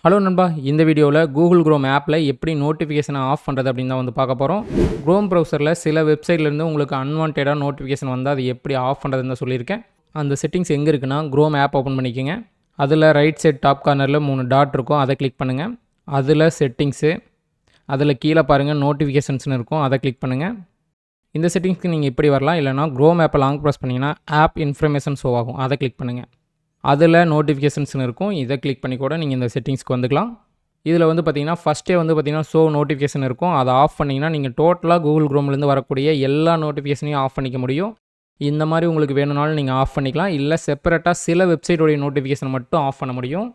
Hello நண்பா, இந்த வீடியோவில் கூகுள் குரோம் ஆப்பில் எப்படி நோட்டிஃபிகேஷனை ஆஃப் பண்ணுறது அப்படின்னு தான் வந்து பார்க்க போகிறோம். குரோம் ப்ரௌசரில் சில வெப்சைட்லேருந்து உங்களுக்கு அன்வான்டாக நோட்டிஃபிகேஷன் வந்தால் அது எப்படி ஆஃப் பண்ணுறதுன்னு தான் சொல்லியிருக்கேன். அந்த செட்டிங்ஸ் எங்கே இருக்குன்னா, குரோம் ஆப் ஓப்பன் பண்ணிக்கோங்க. அதில் ரைட் சைட் டாப் கார்னரில் 3 டாட் இருக்கும், அதை கிளிக் பண்ணுங்கள். அதில் செட்டிங்ஸு, அதில் கீழே பாருங்கள் நோட்டிஃபிகேஷன்ஸ்னு இருக்கும், அதை கிளிக் பண்ணுங்கள். இந்த செட்டிங்ஸ்க்கு நீங்கள் இப்படி வரலாம், இல்லைனா குரோம் ஆப்பை லாங் ப்ரெஸ் பண்ணிங்கன்னா ஆப் இன்ஃபர்மேஷன் ஷோ ஆகும், அதை கிளிக் பண்ணுங்கள். அதில் நோட்டிஃபிகேஷன்ஸ்னு இருக்கும், இதை கிளிக் பண்ணி கூட நீங்கள் இந்த செட்டிங்ஸ்க்கு வந்துக்கலாம். இதில் வந்து பார்த்திங்கன்னா ஃபஸ்ட்டே வந்து பார்த்திங்கன்னா ஷோ நோட்டிஃபிகேஷன் இருக்கும், அதை ஆஃப் பண்ணிங்கன்னா நீங்கள் டோட்டலாக கூகுள் குரோம்லேருந்து வரக்கூடிய எல்லா நோட்டிஃபிகேஷனையும் ஆஃப் பண்ணிக்க முடியும். இந்த மாதிரி உங்களுக்கு வேணும்னாலும் நீங்கள் ஆஃப் பண்ணிக்கலாம், இல்லை செப்பரேட்டாக சில வெப்சைட்டோடைய நோட்டிஃபிகேஷன் மட்டும் ஆஃப் பண்ண முடியும்.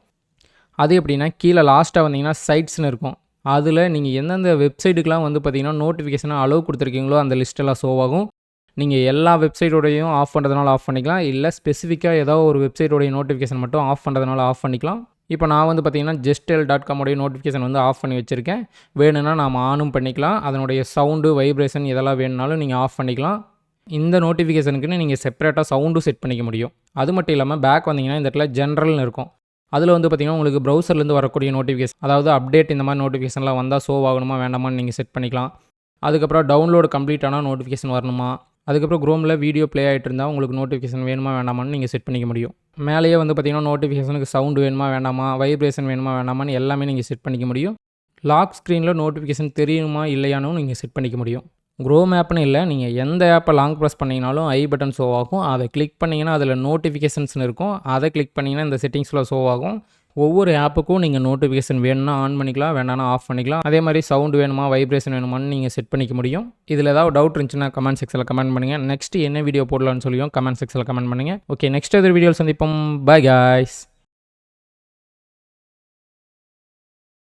அது எப்படின்னா கீழே லாஸ்ட்டாக வந்தீங்கன்னா சைட்ஸ்னு இருக்கும், அதில் நீங்கள் எந்தெந்த வெப்சைட்டுக்கெலாம் வந்து பார்த்திங்கன்னா நோட்டிஃபிகேஷனை அலோவ் கொடுத்துருக்கீங்களோ அந்த லிஸ்ட்டெல்லாம் ஷோ ஆகும். நீங்கள் எல்லா வெப்சைட்டோடையும் ஆஃப் பண்ணுறதுனால ஆஃப் பண்ணிக்கலாம், இல்லை ஸ்பெசிஃபிக்காக ஏதோ ஒரு வெப்சைட்டோடைய நோட்டிஃபிகேஷன் மட்டும் ஆஃப் பண்ணுறதுனால ஆஃப் பண்ணிக்கலாம். இப்போ நான் வந்து பார்த்திங்கன்னா justl.com உடைய நோட்டிஃபிகேஷன் வந்து ஆஃப் பண்ணி வச்சுருக்கேன். வேணும்னா நாம் ஆனும் பண்ணிக்கலாம், அதனுடைய சவுண்டு வைப்ரேஷன் இதெல்லாம் வேணுனாலும் நீங்கள் ஆஃப் பண்ணிக்கலாம். இந்த நோட்டிஃபிகேஷனுக்குன்னு நீங்கள் செப்பரேட்டாக சவுண்டும் செட் பண்ணிக்க முடியும். அது மட்டும் இல்லாமல் பேக் வந்தீங்கன்னா இந்த இடத்துல ஜென்ரல்னு இருக்கும், அதில் வந்து பார்த்திங்கன்னா உங்களுக்கு ப்ரௌசர்லேருந்து வரக்கூடிய நோட்டிஃபிகேஷன், அதாவது அப்டேட் இந்த மாதிரி நோட்டிஃபிகேஷன்லாம் வந்தால் ஷோ ஆகணுமா வேண்டாமான்னு நீங்கள் செட் பண்ணிக்கலாம். அதுக்கப்புறம் டவுன்லோடு கம்ப்ளீட் ஆனால் நோட்டிஃபிகேஷன் வரணுமா, அதுக்கப்புறம் குரோமில் வீடியோ ப்ளே ஆகிட்டு இருந்தால் உங்களுக்கு நோட்டிஃபிகேஷன் வேணுமா வேண்டாமான்னு நீங்கள் செட் பண்ணிக்க முடியும். மேலேயே வந்து பார்த்திங்கன்னா நோட்டிஃபிகேஷனுக்கு சவுண்டு வேணுமா வேண்டாமா, வைப்ரேஷன் வேணுமா வேண்டாமான்னு எல்லாமே நீங்கள் செட் பண்ணிக்க முடியும். லாக் ஸ்க்ரீனில் நோட்டிஃபிகேஷன் தெரியுமா இல்லையானும் நீங்கள் செட் பண்ணிக்க முடியும். குரோம் ஆப்னு இல்லை, நீங்கள் எந்த ஆப்பை லாங் ப்ரெஸ் பண்ணிங்கனாலும் ஐ பட்டன் ஷோ ஆகும், அதை கிளிக் பண்ணிங்கன்னா அதில் நோட்டிஃபிகேஷன்ஸ்னு இருக்கும், அதை கிளிக் பண்ணிங்கன்னா இந்த செட்டிங்ஸில் ஷோ ஆகும். ஒவ்வொரு ஆப்புக்கும் நீங்கள் நோட்டிஃபிகேஷன் வேணும்னா ஆன் பண்ணிக்கலாம், வேணானா ஆஃப் பண்ணிக்கலாம். அதே மாதிரி சவுண்டு வேணுமா வைப்ரேஷன் வேணுமான்னு நீங்கள் செட் பண்ணிக்க முடியும். இதில் ஏதாவது டவுட் இருந்துச்சுன்னா கமெண்ட் செக்ஷனில் கமெண்ட் பண்ணுங்கள். நெக்ஸ்ட் என்ன வீடியோ போடலான்னு சொல்லியும் கமெண்ட் செக்ஷனில் கமெண்ட் பண்ணுங்கள். ஓகே, நெக்ஸ்ட் எதிர் வீடியோவில் சந்திப்போம். By guys.